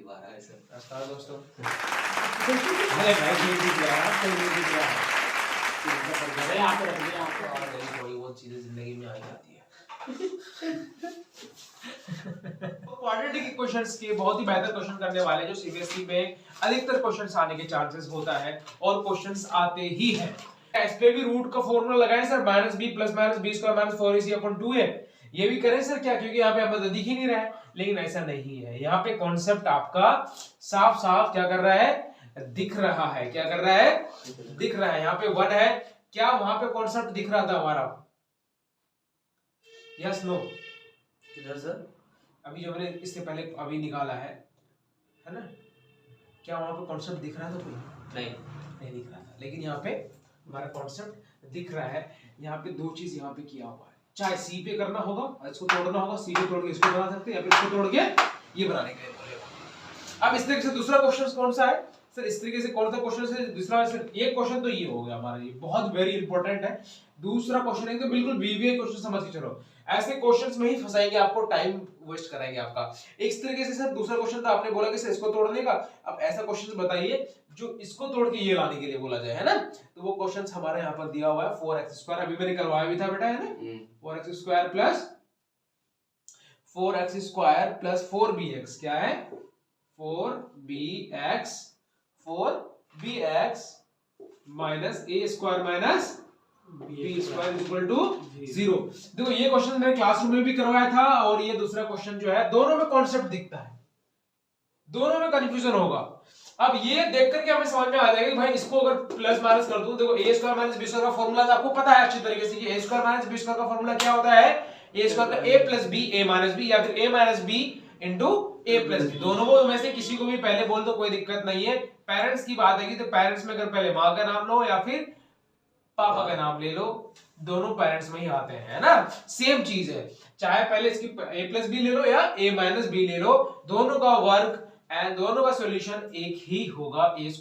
दोबारा है सर। नमस्कार दोस्तों। अरे भाई ये भी क्या है, कोई भी क्या है, अरे आपको रख दिया आपको, और मेरी थोड़ी बहुत चीजें जिंदगी में आ जाती है। क्वाड्रेटिक इक्वेशंस के बहुत ही बेहतर क्वेश्चन करने वाले जो सीबीएसई में अधिकतर क्वेश्चंस आने के चांसेस होता है और क्वेश्चंस आते ही हैं। इस पे भी रूट का फॉर्मूला लगाएं सर, -b + -b² - 4ac/2a। ये भी करें सर क्या, क्योंकि यहाँ पे हमें तो दिख ही नहीं रहा है, लेकिन ऐसा नहीं है। यहाँ पे कॉन्सेप्ट आपका साफ साफ क्या कर रहा है, दिख रहा है। क्या कर रहा है, दिख रहा है। यहाँ पे 1 है, क्या वहां पे कॉन्सेप्ट दिख रहा था हमारा? Yes no? किधर सर? अभी जो हमने इससे पहले अभी निकाला है ना, क्या वहां पे कॉन्सेप्ट दिख रहा था कोई? नहीं दिख रहा था, लेकिन यहाँ पे हमारा कॉन्सेप्ट दिख रहा है। यहाँ पे दो चीज यहाँ पे किया हुआ है, चाहे सी पे करना होगा, इसको तोड़ना होगा, सी पे तोड़ के इसको बना सकते हैं, या फिर इसको तोड़ के ये बनाने के लिए बोलेगा। अब इस तरीके से दूसरा क्वेश्चन कौन सा है सर? इस तरीके से कौन सा क्वेश्चन है दूसरा? सर एक क्वेश्चन तो ये हो गया हमारा, ये बहुत वेरी इंपॉर्टेंट है। दूसरा क्वेश्चन है तो बिल्कुल बीवीए क्वेश्चन समझ के चलो, ऐसे क्वेश्चंस में ही फंसाएंगे आपको, टाइम वेस्ट कराएंगे आपका। इस तरीके से सर दूसरा क्वेश्चन तो आपने बोला कि सर इसको तोड़ने का, अब ऐसा क्वेश्चन बताइए जो इसको तोड़ के ये लाने के लिए बोला जाए, है ना? तो वो क्वेश्चंस हमारे यहाँ पर दिया हुआ है 4x², अभी मैंने करवाया भी था बेटा, है ना? 4x² + 4x² + 4bx, क्या है? 4bx - a² - b² = 0। देखो ये क्वेश्चन मैंने क्लासरूम में भी करवाया था, और ये दूसरा क्वेश्चन जो है, दोनों में कॉन्सेप्ट दिखता है, दोनों में कंफ्यूजन होगा। अब ये देख करके हमें समझ में आ जाएगा कि भाई इसको अगर प्लस माइनस कर दूं, देखो a² - b² का फॉर्मूला आपको पता है अच्छी तरीके से कि a² - b² का फॉर्मूला क्या होता है? a² का a + b a - b, या फिर a - b * a + b। दोनों को में से किसी को भी पहले बोल दो, कोई दिक्कत नहीं है। पेरेंट्स की बात है तो पेरेंट्स में अगर पहले माँ का नाम लो या फिर पापा का नाम ले लो, दोनों पेरेंट्स में ही आते हैं, है ना? सेम चीज है, चाहे पहले इसकी a + b ले लो या a - b ले लो, दोनों का वर्क एंड दोनों का सॉल्यूशन एक ही होगा, a² -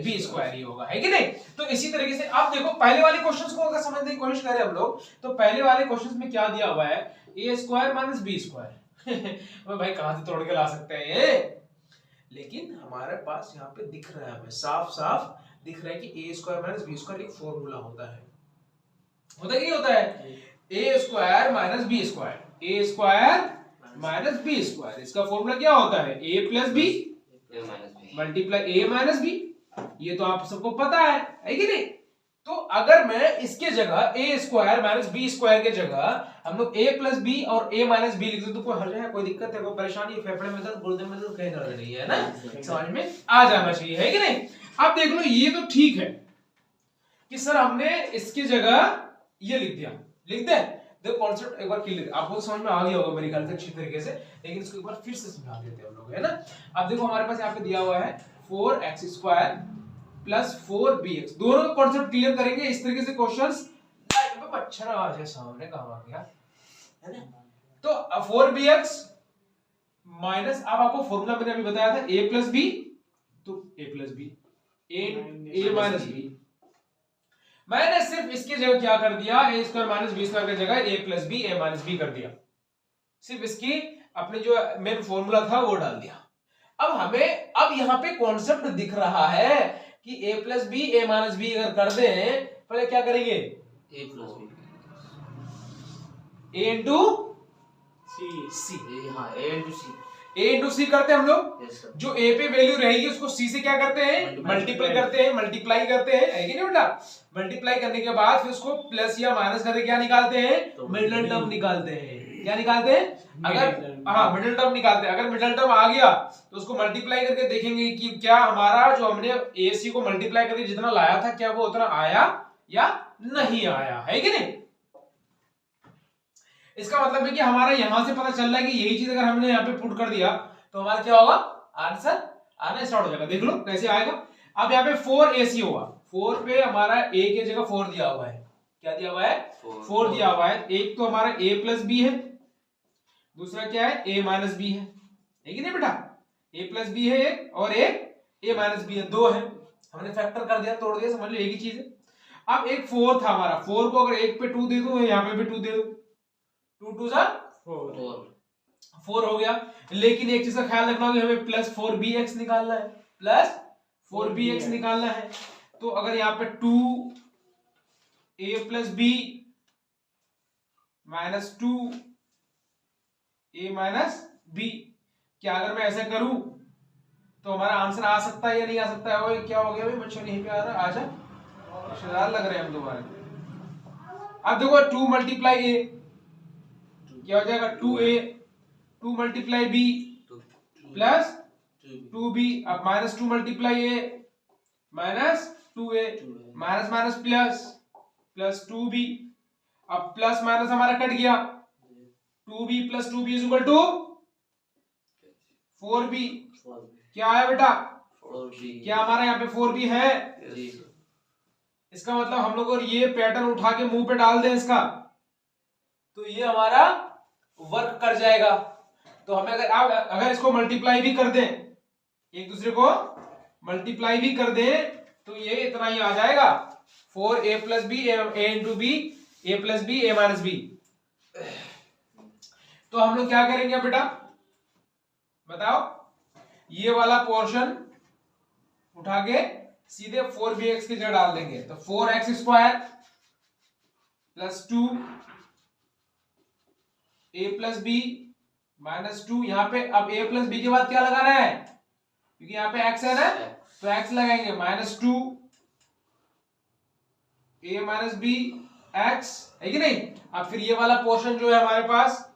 b² ही होगा, है कि नहीं? तो इसी तरीके से आप देखो पहले वाले क्वेश्चंस को अगर समझने की कोशिश करें हम लोग, तो पहले वाले क्वेश्चंस में क्या दिया हुआ है? a² - b²। भाई कहां से तोड़ के ला सकते हैं ये? लेकिन हमारे पास यहाँ पे दिख रहा है, हमें साफ साफ दिख रहा है कि a² - b² एक फॉर्मूला होता है। होता क्या होता है? a² - b², a² - b², इसका फॉर्मूला क्या होता है? a + b multiply a - b। ये तो आप सबको पता है कि नहीं? तो अगर मैं इसके जगह a² - b² के जगह हम लोग a + b और a - b लिख दे तो कोई हर्ज है, कोई दिक्कत है, कोई परेशानी? फेफड़े में दर्द, गुर्दे में दर्द, कहीं दर्द नहीं है ना? समझ में आ जाना चाहिए, है कि नहीं? अब देख लो, ये तो ठीक है कि सर हमने इसकी जगह ये लिख दिया, लिख दे। देखो कॉन्सेप्ट एक बार क्लियर, आपको तो समझ में आ गया होगा मेरे ख्याल से अच्छी तरीके से, लेकिन इसको एक बार फिर से समझा देते हैं हम लोग, है ना? अब देखो हमारे पास यहाँ पे दिया हुआ है 4x² + 4bx, दोनों का कॉन्सेप्ट क्लियर करेंगे इस तरीके से क्वेश्चंस। मच्छर आ जाए सामने, कहां आ गया, है ना? तो 4bx माइनस, अब आपको फॉर्मूला मैंने अभी बताया था a + b, तो a + b a - b, मैंने सिर्फ इसके जगह क्या कर दिया, a² - b² की जगह a + b a - b कर दिया, सिर्फ इसकी अपने जो मेन फॉर्मूला था वो डाल दिया। अब हमें अब यहाँ पे कॉन्सेप्ट दिख रहा है कि a + b a - b अगर कर दें, पहले क्या करेंगे? a + b a * c, हाँ a * c, a * c करते हैं हम लोग। yes, sir. जो a पे वैल्यू रहेगी उसको c से क्या करते हैं? मल्टीप्लाई करते हैं, मल्टीप्लाई करते हैं, है कि नहीं बेटा? मल्टीप्लाई करने के बाद फिर उसको प्लस या माइनस करके क्या निकालते हैं? मिडिल टर्म निकालते हैं। क्या निकालते हैं? अगर हाँ मिडिल टर्म निकालते हैं। अगर मिडिल टर्म आ गया तो उसको मल्टीप्लाई करके देखेंगे कि क्या हमारा जो हमने ac को मल्टीप्लाई करके जितना लाया था, क्या वो उतना आया या नहीं आया, है कि नहीं? इसका मतलब है कि हमारा यहां से पता चल रहा है कि यही चीज अगर हमने यहाँ पे पुट कर दिया तो हमारा क्या होगा? आंसर आना स्टार्ट हो जाएगा। देख लो कैसे आएगा। अब यहाँ पे 4ac होगा, 4 पे हमारा a की जगह 4 दिया हुआ है। क्या दिया हुआ है? 4 दिया हुआ है। एक तो हमारा a + b है, दूसरा क्या है? a - b है कि नहीं बेटा? a + b है एक, और एक a - b है, दो है। हमने फैक्टर कर दिया, तोड़ दिया, समझ लो एक ही चीज है। अब एक 4 था हमारा, 4 को अगर 1 पे 2 दे दूं, यहाँ पे भी 2 दे दूं, 2 * 2 = 4, 4 हो गया, लेकिन एक चीज का ख्याल रखना होगा, हमें प्लस 4bx निकालना है, प्लस 4bx निकालना है। तो अगर यहाँ पे 2a plus B minus 2a minus B, क्या अगर मैं ऐसा करूं तो हमारा आंसर आ सकता है या नहीं आ सकता है? वो क्या हो गया भाई, बच्चों यहीं पे आ रहा है, आजा रिश्तेदार लग रहे हैं हम दोबारा। अब देखो 2 मल्टीप्लाई ए क्या हो जाएगा, 2a, 2 multiply B plus 2b, अब minus 2 multiply A minus 2a, minus minus plus, plus 2b, अब प्लस माइनस हमारा कट गया, 2b plus 2b is equal to 4b। क्या है बेटा, 4b, क्या हमारा यहाँ पे 4b है? इसका मतलब हम लोग और ये पैटर्न उठा के मुंह पे डाल दें इसका, तो ये हमारा वर्क कर जाएगा। तो हमें अगर इसको मल्टीप्लाई भी कर दें, एक दूसरे को मल्टीप्लाई भी कर दें, तो ये इतना ही आ जाएगा, 4a प्लस बी ए इंटू बी, ए प्लस बी ए माइनस बी। तो हम लोग क्या करेंगे बेटा बताओ, ये वाला पोर्शन उठा के सीधे 4bx की जगह डाल देंगे, तो 4x square plus 2 a plus B minus 2, यहाँ पे अब a प्लस बी के बाद क्या लगाना है, क्योंकि यहाँ पे x है ना, तो x लगाएंगे, minus 2 a minus B x, है कि नहीं। अब फिर ये वाला पोर्शन जो है हमारे पास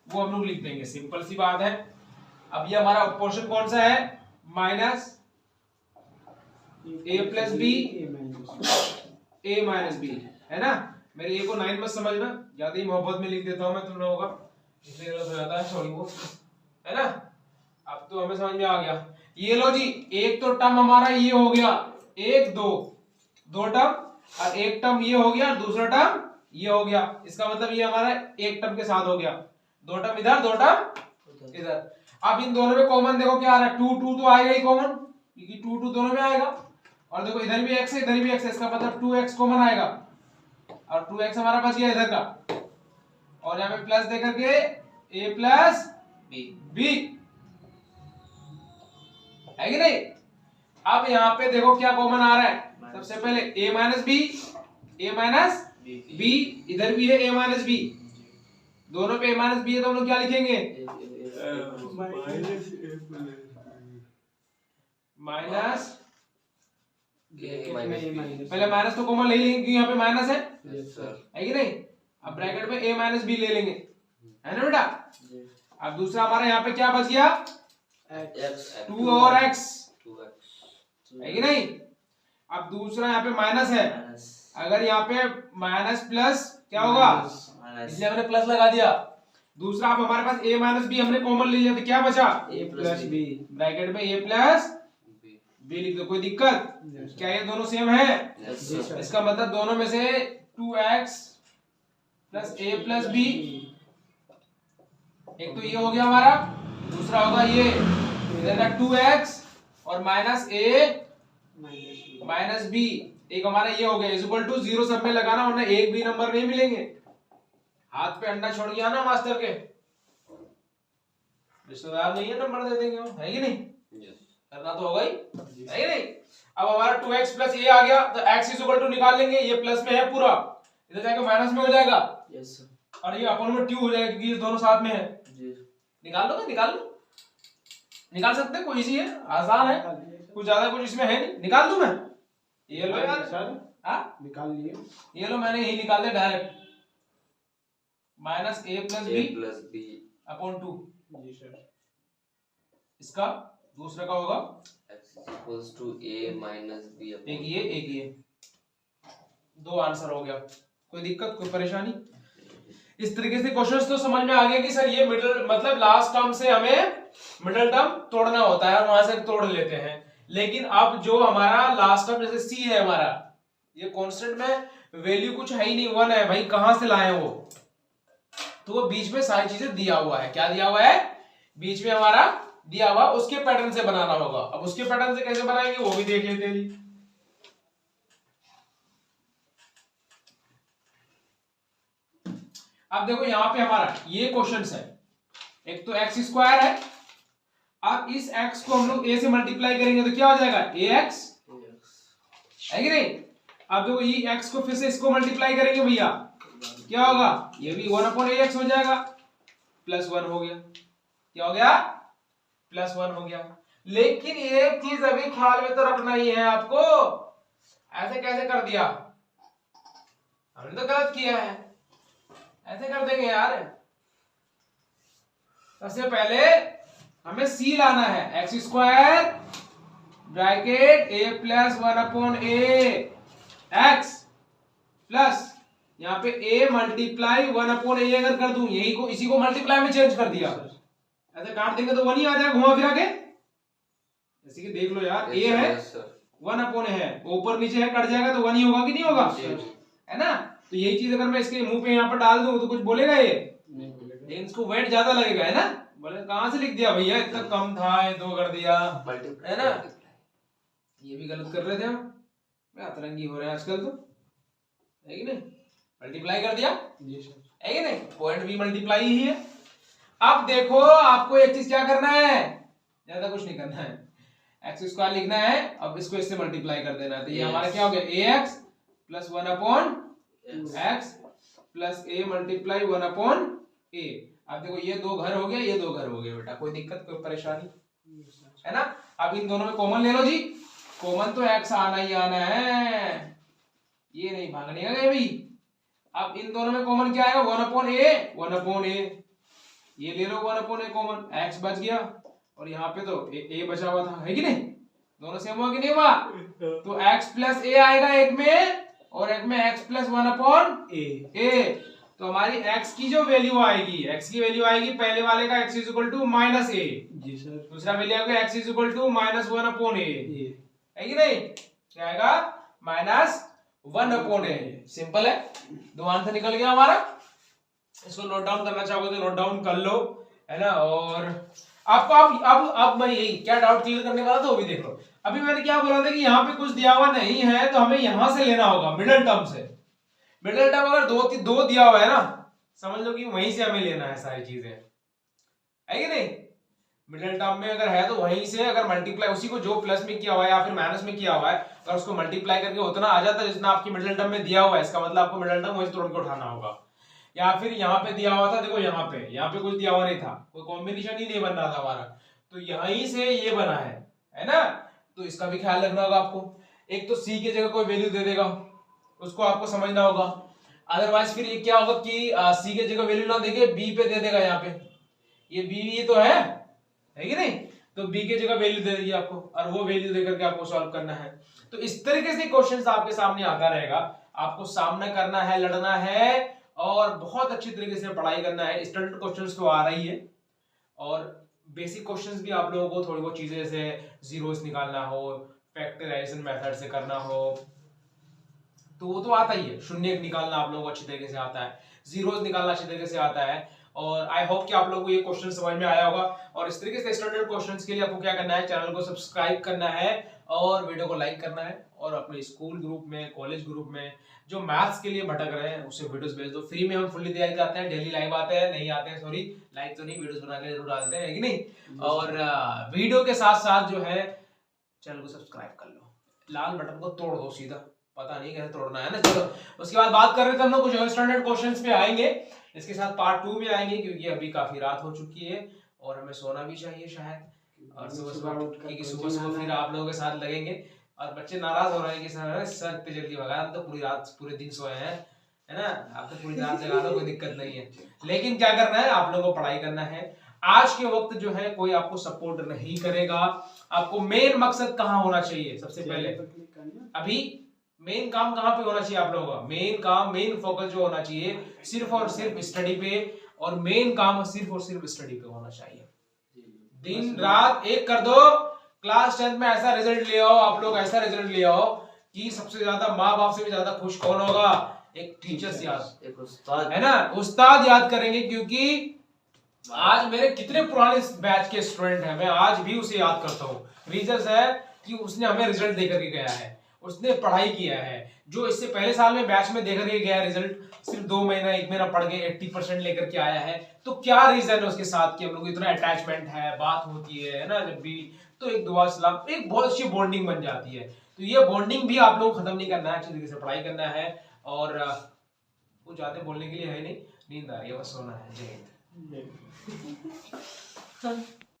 वो हम लोग लिख देंगे, सिंपल सी बात है। अब ये हमारा पोर्शन कौन सा है, minus a plus B a minus B, है ना। मेरे a को 9 मत समझना, ज्यादा ही मोहब्बत में लिख देता हूं मैं तुम लोगों का, इसलिए गलत हो जाता है, सॉरी वो, है ना। अब तो हमें समझ में आ गया। ये लो जी, एक तो टर्म हमारा ये हो गया, एक दो टर्म, और एक टर्म ये हो गया, दूसरा टर्म ये हो गया, इसका मतलब ये हमारा एक टर्म के साथ हो गया, दो टर्म इधर दो टर्म इधर। अब इन दोनों में कॉमन देखो क्या आ रहा है, 2 तो आएगा ही कॉमन, क्योंकि 2 दोनों में आएगा, और देखो इधर भी x है इधर भी x है, इसका मतलब 2x कॉमन आएगा, और 2x हमारा बच गया इधर का, और यहाँ पे प्लस देकर के a प्लस b, है कि नहीं। अब यहाँ पे देखो क्या कॉमन आ रहा है, सबसे पहले a माइनस b, इधर भी है a माइनस b, दोनों पे a माइनस b है, तो हम लोग क्या लिखेंगे, माइनस, पहले माइनस तो कॉमन ले लेंगे क्योंकि यहाँ पे माइनस है कि नहीं। अब ब्रैकेट में a माइनस बी ले लेंगे, है ना बेटा। अब दूसरा हमारा यहाँ पे क्या बच गया, 2 और x, है कि नहीं। अब दूसरा यहाँ पे माइनस है, अगर यहाँ पे माइनस प्लस क्या होगा, इसलिए हमने प्लस लगा दिया। दूसरा अब हमारे पास a माइनस बी हमने कॉमन ले लिया, तो क्या बचा, a प्लस बी, ब्रैकेट में a प्लस बी लिख दो, कोई दिक्कत, क्या ये दोनों सेम है, इसका मतलब दोनों में से 2x plus a plus B, एक तो ये हो गया हमारा, दूसरा होगा ये इधर का 2x और माइनस a माइनस बी, एक हमारा ये हो गया, इज इक्वल टू 0 सब में लगाना, वरना एक भी नंबर नहीं मिलेंगे। हाथ पे अंडा छोड़ गया ना मास्टर के, रिश्तेदार नहीं है नंबर दे देंगे वो, है कि नहीं, करना तो होगा ही, है कि नहीं। अब हमारा 2x प्लस a आ गया, तो x इज इक्वल टू निकाल लेंगे, ये प्लस में है पूरा, इधर जाके माइनस में हो जाएगा, यस सर, और ये अपन में 2 हो जाएगा क्योंकि ये दोनों साथ में है। निकाल लो, निकाल सकते हैं, कोई इजी है, आसान है, कुछ ज्यादा कुछ इसमें है नहीं, निकाल दूं मैं, ये लो यार सर, हाँ निकाल लिए, ये लो मैंने यही निकाल दिया direct, minus a plus B upon 2, जी सर। इसका दूसरा का होगा x equals to a minus b, एक ये, दो आंसर हो गया, कोई दिक्कत कोई परेशानी। इस तरीके से क्वेश्चंस तो समझ में आ गया कि सर ये मिडिल मतलब लास्ट टर्म से हमें मिडिल टर्म तोड़ना होता है और वहां से तोड़ लेते हैं। लेकिन अब जो हमारा लास्ट टर्म जैसे c है हमारा, ये कांस्टेंट में वैल्यू कुछ है ही नहीं, 1 है भाई, कहां से लाए वो, तो वो बीच में सारी चीजें दिया हुआ है, क्या दिया हुआ है, बीच में हमारा दिया हुआ, उसके पैटर्न से बनाना होगा। अब उसके पैटर्न से कैसे बनाएंगे वो भी देख लेते हैं जी। अब देखो यहाँ पे हमारा ये क्वेश्चन है, एक तो एक्स स्क्वायर है, अब इस एक्स को हम लोग ए से मल्टीप्लाई करेंगे तो क्या हो जाएगा ए एक्स, है कि नहीं। अब देखो ये एक्स को फिर से इसको मल्टीप्लाई करेंगे भैया, क्या होगा, ये भी 1/ax हो जाएगा, +1 हो गया, क्या हो गया, +1 हो गया। लेकिन एक चीज अभी ख्याल में तो रखना ही है आपको, ऐसे कैसे कर दिया, हमने तो गलत किया है, ऐसे कर देंगे यार। सबसे पहले हमें सी लाना है, x square bracket a + 1/a x plus यहाँ पे a मल्टीप्लाई 1/a अगर कर दूं, यही को इसी को मल्टीप्लाई में चेंज कर दिया, ऐसे काट देंगे तो 1 ही आ जाएगा घुमा फिरा के, जैसे कि देख लो यार, a है 1/a है, ऊपर नीचे है कट जाएगा तो 1 ही होगा कि नहीं होगा, है ना। तो यही चीज अगर मैं इसके मुंह पे यहाँ पर डाल दूं तो कुछ बोलेगा ये, लेकिन इसको वेट ज्यादा लगेगा, है ना। बोले कहां से लिख दिया भैया, इतना कम था ये 2 कर दिया, है ना। ये भी गलत कर रहे थे हम, अतरंगी हो रहे हैं आजकल तो, है कि नहीं, मल्टीप्लाई कर दिया, है कि नहीं, पॉइंट भी मल्टीप्लाई ही है। अब देखो आपको एक चीज क्या करना है, ज्यादा कुछ नहीं करना है, एक्स स्क्वायर लिखना है, अब इसको इससे मल्टीप्लाई कर देना है, तो ये हमारा क्या हो गया ax + 1/x + a multiply 1/a। अब देखो ये 2 घर हो गया, ये 2 घर हो गया बेटा, कोई दिक्कत कोई परेशानी है ना। अब इन दोनों में कॉमन ले लो जी, कॉमन तो x आना ही आना है, ये नहीं भागने का भाई। अब इन दोनों में कॉमन क्या आएगा, 1/a, ये ले लो 1/a कॉमन, x बच गया, और यहाँ पे तो a बचा हुआ था, है कि नहीं, दोनों सेम हुआ कि नहीं हुआ, तो x + a आएगा एक में, और एक में x + 1/a। तो हमारी x की जो वैल्यू आएगी, x की वैल्यू आएगी पहले वाले का x = -a जी सर, दूसरा वैल्यू आएगा x = -1/a, है कि नहीं, क्या आएगा -1/a। सिंपल है, 2 आंसर निकल गया हमारा। इसको नोट डाउन करना चाहोगे तो नोट डाउन कर लो, है ना। और आपको अब मैं यही क्या डाउट क्लियर करने वाला था वो भी देख लो। अभी मैंने क्या बोला था कि यहाँ पे कुछ दिया हुआ नहीं है तो हमें यहां से लेना होगा मिडिल टर्म से। मिडिल टर्म अगर दो दिया हुआ है ना, समझ लो कि वहीं से हमें लेना है सारी चीजें, है कि नहीं। मिडिल टर्म में अगर है तो वहीं से अगर मल्टीप्लाई उसी को जो प्लस में किया हुआ है या फिर माइनस में किया हुआ है, अगर उसको मल्टीप्लाई करके उतना आ जाता है जितना आपकी मिडिल टर्म में दिया हुआ है, इसका मतलब आपको मिडिल टर्म वहीं से तोड़ के उठाना होगा। या फिर यहाँ पे दिया हुआ था, देखो यहाँ पे कुछ दिया हुआ नहीं था, कोई कॉम्बिनेशन ही नहीं बन रहा था हमारा, तो यहीं से ये बना है ना। तो इसका भी ख्याल रखना होगा आपको। एक तो सी की जगह कोई वैल्यू दे देगा, उसको आपको समझना होगा। अदरवाइज फिर ये क्या होगा कि सी की जगह वैल्यू ना देके बी पे दे देगा, यहाँ पे ये बी तो है कि नहीं, तो बी की जगह वैल्यू दे देगी आपको, और वो वैल्यू देकर के आपको सॉल्व करना है। तो इस तरीके से क्वेश्चंस आपके सामने आता रहेगा, आपको सामना करना है, लड़ना है, और बहुत अच्छी तरीके से पढ़ाई करना है। स्टैंडर्ड क्वेश्चंस तो आ रही है, और बेसिक क्वेश्चंस भी आप लोगों को थोड़ी बहुत चीजें जैसे जीरोस निकालना हो, फैक्टराइजेशन मेथड से करना हो, तो वो तो आता ही है। शून्य निकालना आप लोगों को अच्छी तरीके से आता है, जीरोस निकालना अच्छी तरीके से आता है। और आई होप कि आप लोगों को ये क्वेश्चन समझ में आया होगा। और इस तरीके से स्टैंडर्ड क्वेश्चंस के लिए आपको क्या करना है, चैनल को सब्सक्राइब करना है और वीडियो को लाइक करना है, और अपने स्कूल ग्रुप में, कॉलेज ग्रुप में जो मैथ्स के लिए भटक रहे हैं उसे वीडियोस भेज दो। फ्री में हम फुल्ली तैयारी करते हैं, डेली लाइव आते हैं, नहीं आते हैं सॉरी, लाइव तो नहीं, वीडियोस बना के जरूर डालते हैं, है कि नहीं। और वीडियो के साथ साथ जो है चैनल को सब्सक्राइब कर लो, लाल बटन को तोड़ दो सीधा, पता नहीं कैसे तोड़ना है ना। चलो उसके बाद बात कर रहे थे हम लोग कुछ स्टैंडर्ड क्वेश्चंस पे आएंगे, इसके साथ पार्ट 2 में आएंगे, क्योंकि अभी काफी रात हो चुकी है और हमें सोना भी चाहिए शायद, और सुबह फिर आप लोगों के साथ लगेंगे। और बच्चे नाराज हो रहे हैं कि सर इतनी जल्दी भगा, हम तो पूरी रात पूरे दिन सोए हैं, है ना। आप तो पूरी रात जगा लो, कोई दिक्कत नहीं है, लेकिन क्या करना है, आप लोगों को पढ़ाई करना है। आज के वक्त जो है कोई आपको सपोर्ट नहीं करेगा। आपको मेन मकसद कहाँ होना चाहिए, सबसे पहले अभी मेन काम कहाँ पे होना चाहिए आप लोगों का, मेन काम, मेन फोकस जो होना चाहिए सिर्फ और सिर्फ स्टडी पे, और मेन काम सिर्फ और सिर्फ स्टडी पे होना चाहिए। दिन रात एक कर दो, क्लास 10 में ऐसा रिजल्ट ले आओ, आप लोग ऐसा रिजल्ट ले आओ कि सबसे ज्यादा माँ बाप से भी ज्यादा खुश कौन होगा, एक टीचर याद, एक उस्ताद, है ना, उस्ताद याद करेंगे। क्योंकि आज मेरे कितने पुराने बैच के स्टूडेंट हैं, मैं आज भी उसे याद करता हूँ। रीजन है कि उसने हमें रिजल्ट देकर के गया है, उसने पढ़ाई किया है, जो इससे पहले साल में बैच में देख के गया रिजल्ट सिर्फ 2 महीना 1 महीना पढ़ के 80% लेकर के आया है, तो क्या रीजन है उसके साथ कि हम लोग इतना अटैचमेंट है, बात होती है ना जब भी, तो एक दुआ सलाम, एक बहुत अच्छी बॉन्डिंग बन जाती है। तो ये बॉन्डिंग भी आप लोग खत्म नहीं करना है, अच्छी तरीके से पढ़ाई करना है। और कुछ ज्यादा बोलने के लिए है नहीं, नींद आ रही है, बस सोना है। जय हिंद।